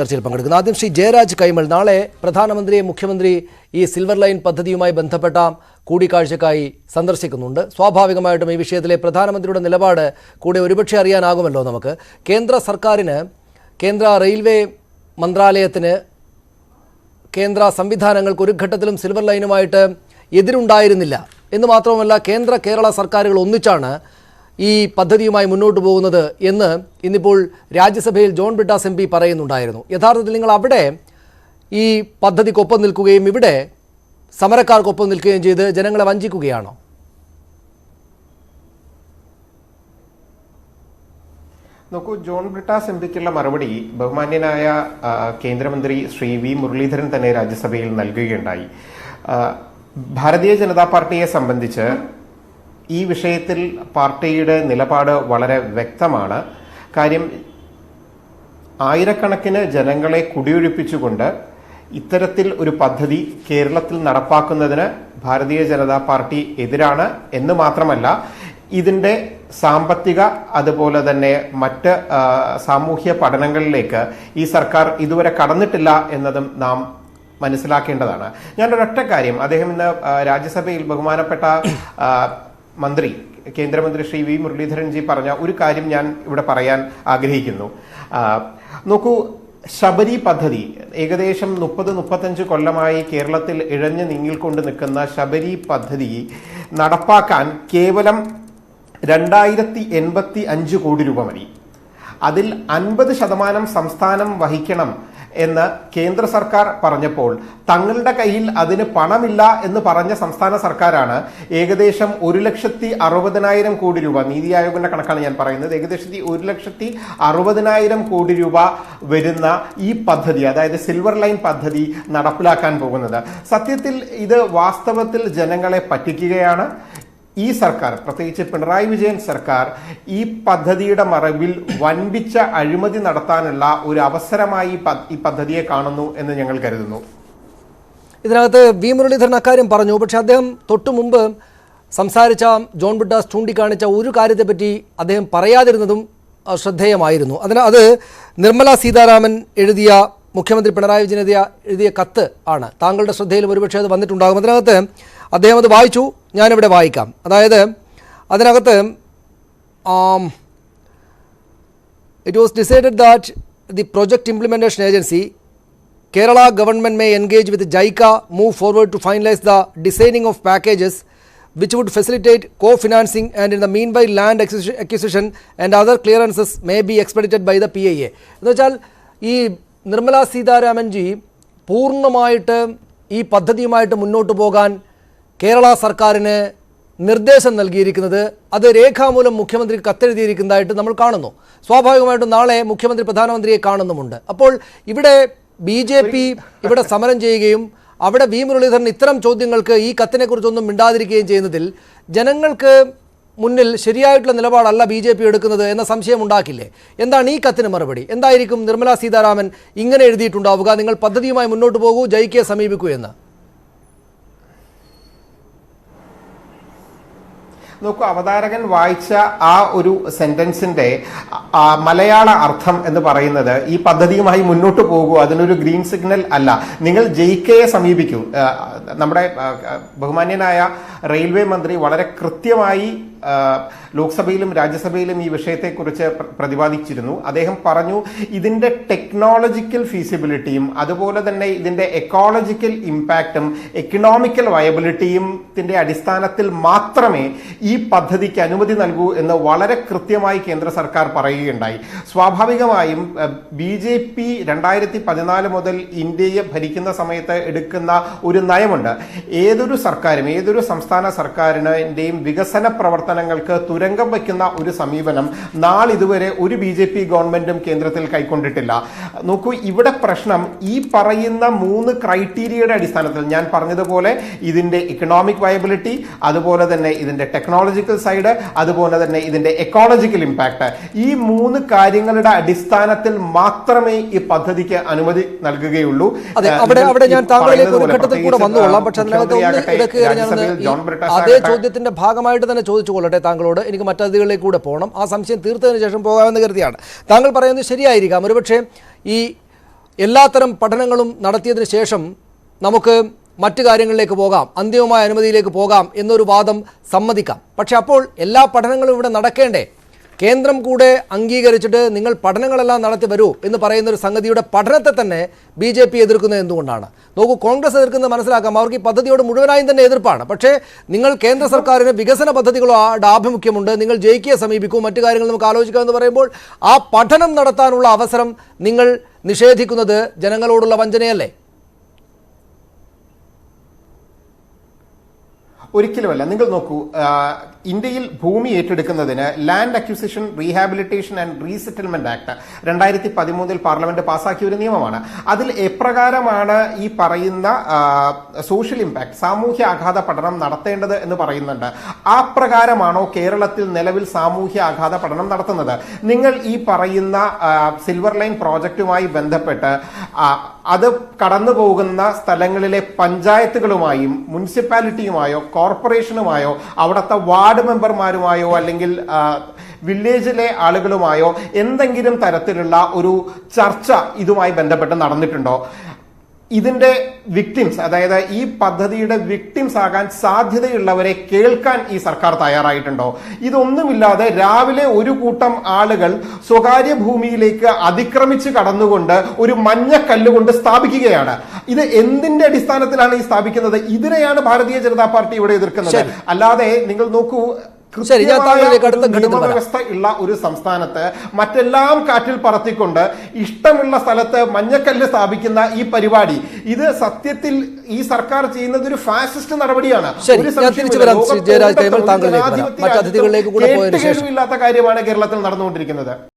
ചർച്ചയിൽ പങ്കെടുക്കുന്നു. ആദ്യം ശ്രീ ജയരാജ് കൈമൾ, നാളെ പ്രധാനമന്ത്രിയെ മുഖ്യമന്ത്രി ഈ സിൽവർ ലൈൻ പദ്ധതിയുമായി ബന്ധപ്പെട്ട കൂടിക്കാഴ്ചക്കായി സന്ദർശിക്കുന്നുണ്ട്. സ്വാഭാവികമായിട്ടും ഈ വിഷയത്തിലെ പ്രധാനമന്ത്രിയുടെ നിലപാട് കൂടെ ഒരുപക്ഷെ അറിയാനാകുമല്ലോ നമുക്ക്. കേന്ദ്ര സർക്കാരിന്, കേന്ദ്ര റെയിൽവേ മന്ത്രാലയത്തിന്, കേന്ദ്ര സംവിധാനങ്ങൾക്ക് ഒരു ഘട്ടത്തിലും സിൽവർ ലൈനുമായിട്ട് എതിരുണ്ടായിരുന്നില്ല എന്ന് മാത്രമല്ല, കേന്ദ്ര കേരള സർക്കാരുകൾ ഒന്നിച്ചാണ് ഈ പദ്ധതിയുമായി മുന്നോട്ട് പോകുന്നത് എന്ന് ഇന്നിപ്പോൾ രാജ്യസഭയിൽ ജോൺ ബ്രിട്ടാസ് MP പറയുന്നുണ്ടായിരുന്നു. യഥാർത്ഥത്തിൽ നിങ്ങൾ അവിടെ ഈ പദ്ധതിക്കൊപ്പം നിൽക്കുകയും ഇവിടെ സമരക്കാർക്കൊപ്പം നിൽക്കുകയും ചെയ്ത് ജനങ്ങളെ വഞ്ചിക്കുകയാണോ? നോക്കൂ, ജോൺ ബ്രിട്ടാസ് MPക്കുള്ള മറുപടി ബഹുമാന്യനായ കേന്ദ്രമന്ത്രി ശ്രീ V മുരളീധരൻ തന്നെ രാജ്യസഭയിൽ നൽകുകയുണ്ടായി. ഭാരതീയ ജനതാ പാർട്ടിയെ സംബന്ധിച്ച് ഈ വിഷയത്തിൽ പാർട്ടിയുടെ നിലപാട് വളരെ വ്യക്തമാണ്. കാര്യം, ആയിരക്കണക്കിന് ജനങ്ങളെ കുടിയൊഴിപ്പിച്ചുകൊണ്ട് ഇത്തരത്തിൽ ഒരു പദ്ധതി കേരളത്തിൽ നടപ്പാക്കുന്നതിന് ഭാരതീയ ജനതാ പാർട്ടി എതിരാണ് എന്ന് മാത്രമല്ല, ഇതിൻ്റെ സാമ്പത്തിക അതുപോലെ തന്നെ മറ്റ് സാമൂഹ്യ പഠനങ്ങളിലേക്ക് ഈ സർക്കാർ ഇതുവരെ കടന്നിട്ടില്ല എന്നതും നാം മനസ്സിലാക്കേണ്ടതാണ്. ഞാനൊരൊറ്റ കാര്യം, അദ്ദേഹം ഇന്ന് രാജ്യസഭയിൽ ബഹുമാനപ്പെട്ട മന്ത്രി, കേന്ദ്രമന്ത്രി ശ്രീ V മുരളീധരൻജി പറഞ്ഞ ഒരു കാര്യം ഞാൻ ഇവിടെ പറയാൻ ആഗ്രഹിക്കുന്നു. നോക്കൂ, ശബരി പദ്ധതി ഏകദേശം 30-35 കൊല്ലമായി കേരളത്തിൽ ഇഴഞ്ഞു നീങ്ങിക്കൊണ്ട് നിൽക്കുന്ന ശബരി പദ്ധതി നടപ്പാക്കാൻ കേവലം 2085 കോടി രൂപ മതി. അതിൽ 50% സംസ്ഥാനം വഹിക്കണം എന്ന് കേന്ദ്ര സർക്കാർ പറഞ്ഞപ്പോൾ തങ്ങളുടെ കയ്യിൽ അതിന് പണമില്ല എന്ന് പറഞ്ഞ സംസ്ഥാന സർക്കാരാണ് ഏകദേശം 1,60,000 കോടി രൂപ, നീതി ആയോഗിന്റെ കണക്കാണ് ഞാൻ പറയുന്നത്, ഏകദേശം 1,60,000 കോടി രൂപ വരുന്ന ഈ പദ്ധതി, അതായത് സിൽവർ ലൈൻ പദ്ധതി നടപ്പിലാക്കാൻ പോകുന്നത്. സത്യത്തിൽ ഇത് വാസ്തവത്തിൽ ജനങ്ങളെ പറ്റിക്കുകയാണ്. ഈ സർക്കാർ, പ്രത്യേകിച്ച് പിണറായി വിജയൻ സർക്കാർ, ഈ പദ്ധതിയുടെ മറവിൽ വൻപിച്ച അഴിമതി നടത്താനുള്ള ഒരു അവസരമായി ഈ പദ്ധതിയെ കാണുന്നു എന്ന് ഞങ്ങൾ കരുതുന്നു. ഇതിനകത്ത് V മുരളീധരൻ അക്കാര്യം പറഞ്ഞു. പക്ഷെ അദ്ദേഹം തൊട്ടു മുമ്പ് സംസാരിച്ച ജോൺ ബ്രിട്ടാസ് ചൂണ്ടിക്കാണിച്ച ഒരു കാര്യത്തെപ്പറ്റി അദ്ദേഹം പറയാതിരുന്നതും ശ്രദ്ധേയമായിരുന്നു. അത് നിർമ്മല സീതാരാമൻ എഴുതിയ, മുഖ്യമന്ത്രി പിണറായി വിജയൻ എഴുതിയ കത്ത് ആണ്. താങ്കളുടെ ശ്രദ്ധയിൽ ഒരുപക്ഷെ അത് വന്നിട്ടുണ്ടാകും. അതിനകത്ത് അദ്ദേഹം അത് വായിച്ചു, ഞാനിവിടെ വായിക്കാം. അതായത് അതിനകത്ത് it was decided that the project implementation agency Kerala government may engage with JICA, move forward to finalize the designing of packages which would facilitate co-financing, and in the meanwhile land acquisition and other clearances may be expedited by the PIA. എന്ന് വെച്ചാൽ ഈ നിർമ്മല സീതാരാമൻജി പൂർണ്ണമായിട്ട് ഈ പദ്ധതിയുമായിട്ട് മുന്നോട്ട് പോകാൻ കേരള സർക്കാരിന് നിർദ്ദേശം നൽകിയിരിക്കുന്നത്, അത് രേഖാമൂലം മുഖ്യമന്ത്രി കത്തെഴുതിയിരിക്കുന്നതായിട്ട് നമ്മൾ കാണുന്നു. സ്വാഭാവികമായിട്ടും നാളെ മുഖ്യമന്ത്രി പ്രധാനമന്ത്രിയെ കാണുന്നുമുണ്ട്. അപ്പോൾ ഇവിടെ BJP ഇവിടെ സമരം ചെയ്യുകയും അവിടെ V മുരളീധരൻ ഇത്തരം ചോദ്യങ്ങൾക്ക് ഈ കത്തിനെക്കുറിച്ചൊന്നും മിണ്ടാതിരിക്കുകയും ചെയ്യുന്നതിൽ ജനങ്ങൾക്ക് മുന്നിൽ ശരിയായിട്ടുള്ള നിലപാടല്ല BJP എടുക്കുന്നത് എന്ന സംശയം ഉണ്ടാക്കില്ലേ? എന്താണ് ഈ കത്തിന് മറുപടി? എന്തായിരിക്കും നിർമ്മല സീതാരാമൻ ഇങ്ങനെ എഴുതിയിട്ടുണ്ടാവുക, നിങ്ങൾ പദ്ധതിയുമായി മുന്നോട്ട് പോകൂ, ജയിക്കയെ സമീപിക്കൂ എന്ന്? നോക്കൂ, അവതാരകൻ വായിച്ച ആ ഒരു സെന്റൻസിന്റെ മലയാള അർത്ഥം എന്ന് പറയുന്നത് ഈ പദ്ധതിയുമായി മുന്നോട്ട് പോകൂ, അതിനൊരു ഗ്രീൻ സിഗ്നൽ അല്ല. നിങ്ങൾ ജയിക്കയെ സമീപിക്കൂ. നമ്മുടെ ബഹുമാന്യനായ റെയിൽവേ മന്ത്രി വളരെ കൃത്യമായി ലോക്സഭയിലും രാജ്യസഭയിലും ഈ വിഷയത്തെക്കുറിച്ച് പ്രതിപാദിച്ചിരുന്നു. അദ്ദേഹം പറഞ്ഞു, ഇതിന്റെ ടെക്നോളജിക്കൽ ഫീസിബിലിറ്റിയും അതുപോലെ തന്നെ ഇതിന്റെ എക്കോളജിക്കൽ ഇമ്പാക്റ്റും എക്കണോമിക്കൽ വയബിലിറ്റിയും അടിസ്ഥാനത്തിൽ മാത്രമേ ഈ പദ്ധതിക്ക് അനുമതി നൽകൂ എന്ന് വളരെ കൃത്യമായി കേന്ദ്ര സർക്കാർ പറയുകയുണ്ടായി. സ്വാഭാവികമായും BJP 2014 മുതൽ ഇന്ത്യയെ ഭരിക്കുന്ന സമയത്ത് എടുക്കുന്ന ഒരു നയമുണ്ട്. ഏതൊരു സർക്കാരും ഏതൊരു സംസ്ഥാന സർക്കാരിന്റെയും വികസന പ്രവർത്തനങ്ങൾക്ക് തുരങ്കം വയ്ക്കുന്ന ഒരു സമീപനം നാളിതുവരെ ഒരു BJP ഗവൺമെന്റും കേന്ദ്രത്തിൽ കൈക്കൊണ്ടിട്ടില്ല. നോക്കൂ, ഇവിടെ പ്രശ്നം ഈ പറയുന്ന 3 ക്രൈറ്റീരിയയുടെ അടിസ്ഥാനത്തിൽ ഞാൻ പറഞ്ഞതുപോലെ ഇതിന്റെ ഇക്കണോമിക് വയബിലിറ്റി, അതുപോലെ തന്നെ ഇതിന്റെ ടെക്നോളജിക്കൽ സൈഡ്, അതുപോലെ തന്നെ ഇതിന്റെ എക്കോളജിക്കൽ ഇമ്പാക്ട്, ഈ 3 കാര്യങ്ങളുടെ അടിസ്ഥാനത്തിൽ മാത്രമേ ഈ പദ്ധതിക്ക് അനുമതി നൽകുകയുള്ളൂ. അവിടെ ഞാൻ താങ്കളിലേക്ക് ഒരു ഘട്ടത്തിൽ കൂടെ വന്നുകൊള്ളാം. പക്ഷെ അതേ ചോദ്യത്തിന്റെ ഭാഗമായിട്ട് തന്നെ ചോദിച്ചു കൊള്ളട്ടെ താങ്കളോട്. എനിക്ക് മറ്റതിഥികളിലേക്ക് കൂടെ പോകണം. ആ സംശയം തീർത്തതിന് ശേഷം പോകാമെന്ന് കരുതിയാണ്. താങ്കൾ പറയുന്നത് ശരിയായിരിക്കാം. ഒരുപക്ഷെ ഈ എല്ലാത്തരം പഠനങ്ങളും നടത്തിയതിനു ശേഷം നമുക്ക് മറ്റു കാര്യങ്ങളിലേക്ക് പോകാം, അന്തിമമായ അനുമതിയിലേക്ക് പോകാം എന്നൊരു വാദം സമ്മതിക്കാം. പക്ഷെ അപ്പോൾ എല്ലാ പഠനങ്ങളും ഇവിടെ നടക്കേണ്ടേ? കേന്ദ്രം കൂടെ അംഗീകരിച്ചിട്ട് നിങ്ങൾ പഠനങ്ങളെല്ലാം നടത്തി വരൂ എന്ന് പറയുന്ന ഒരു സംഗതിയുടെ പഠനത്തെ തന്നെ BJP എതിർക്കുന്നത് എന്തുകൊണ്ടാണ്? നോക്കൂ, കോൺഗ്രസ് എതിർക്കുന്നത് മനസ്സിലാക്കാം, അവർക്ക് ഈ പദ്ധതിയോട് മുഴുവനായും തന്നെ എതിർപ്പാണ്. പക്ഷേ നിങ്ങൾ കേന്ദ്ര സർക്കാരിന് വികസന പദ്ധതികളോട് ആഭിമുഖ്യമുണ്ട്, നിങ്ങൾ ജയിക്കയെ സമീപിക്കൂ, മറ്റു കാര്യങ്ങൾ നമുക്ക് ആലോചിക്കാമെന്ന് പറയുമ്പോൾ ആ പഠനം നടത്താനുള്ള അവസരം നിങ്ങൾ നിഷേധിക്കുന്നത് ജനങ്ങളോടുള്ള വഞ്ചനയല്ലേ? ഒരിക്കലുമല്ല. നിങ്ങൾ നോക്കൂ, ഇന്ത്യയിൽ ഭൂമി ഏറ്റെടുക്കുന്നതിന് land acquisition rehabilitation and resettlement act 2013 parliament പാസാക്കിയ ഒരു നിയമമാണ്. അതിൽ എപ്രകാരമാണ് ഈ പറയുന്ന സോഷ്യൽ ഇമ്പാക്ട്, സാമൂഹ്യ ആഘാത പഠനം നടത്തേണ്ടത് എന്ന് പറയുന്നുണ്ട്. ആ പ്രകാരമാണോ കേരളത്തിൽ നിലവിൽ സാമൂഹ്യ ആഘാത പഠനം നടത്തുന്നത്? നിങ്ങൾ ഈ പറയുന്ന സിൽവർ ലൈൻ പ്രോജക്റ്റുമായി ബന്ധപ്പെട്ട് അത് കടന്നു പോകുന്ന സ്ഥലങ്ങളിലെ പഞ്ചായത്തുകളുമായും മുനിസിപ്പാലിറ്റിയുമായോ കോർപ്പറേഷനുമായോ അവിടുത്തെ വാർഡ് മെമ്പർമാരുമായോ അല്ലെങ്കിൽ വില്ലേജിലെ ആളുകളുമായോ എന്തെങ്കിലും തരത്തിലുള്ള ഒരു ചർച്ച ഇതുമായി ബന്ധപ്പെട്ട് നടന്നിട്ടുണ്ടോ? ഇതിന്റെ വിക്ടിംസ്, അതായത് ഈ പദ്ധതിയുടെ വിക്ടിംസ് ആകാൻ സാധ്യതയുള്ളവരെ കേൾക്കാൻ ഈ സർക്കാർ തയ്യാറായിട്ടുണ്ടോ? ഇതൊന്നുമില്ലാതെ രാവിലെ ഒരു കൂട്ടം ആളുകൾ സ്വകാര്യ ഭൂമിയിലേക്ക് അതിക്രമിച്ച് കടന്നുകൊണ്ട് ഒരു മഞ്ഞക്കല്ലുകൊണ്ട് സ്ഥാപിക്കുകയാണ്. ഇത് എന്തിന്റെ അടിസ്ഥാനത്തിലാണ് ഈ സ്ഥാപിക്കുന്നത്? ഇതിനെയാണ് ഭാരതീയ ജനതാ പാർട്ടി ഇവിടെ എതിർക്കുന്നത്. അല്ലാതെ നിങ്ങൾ നോക്കൂ, നിയമവ്യവസ്ഥ ഉള്ള ഒരു സംസ്ഥാനത്ത് മറ്റെല്ലാം കാറ്റിൽ പറത്തിക്കൊണ്ട് ഇഷ്ടമുള്ള സ്ഥലത്ത് മഞ്ഞക്കല്ല് സ്ഥാപിക്കുന്ന ഈ പരിപാടി, ഇത് സത്യത്തിൽ ഈ സർക്കാർ ചെയ്യുന്നത് ഒരു ഫാസിസ്റ്റ് നടപടിയാണ്. ജയരാജ് കൈമൾ, താങ്കളിലേക്ക് ഇല്ലാത്ത കാര്യമാണ് കേരളത്തിൽ നടന്നുകൊണ്ടിരിക്കുന്നത്.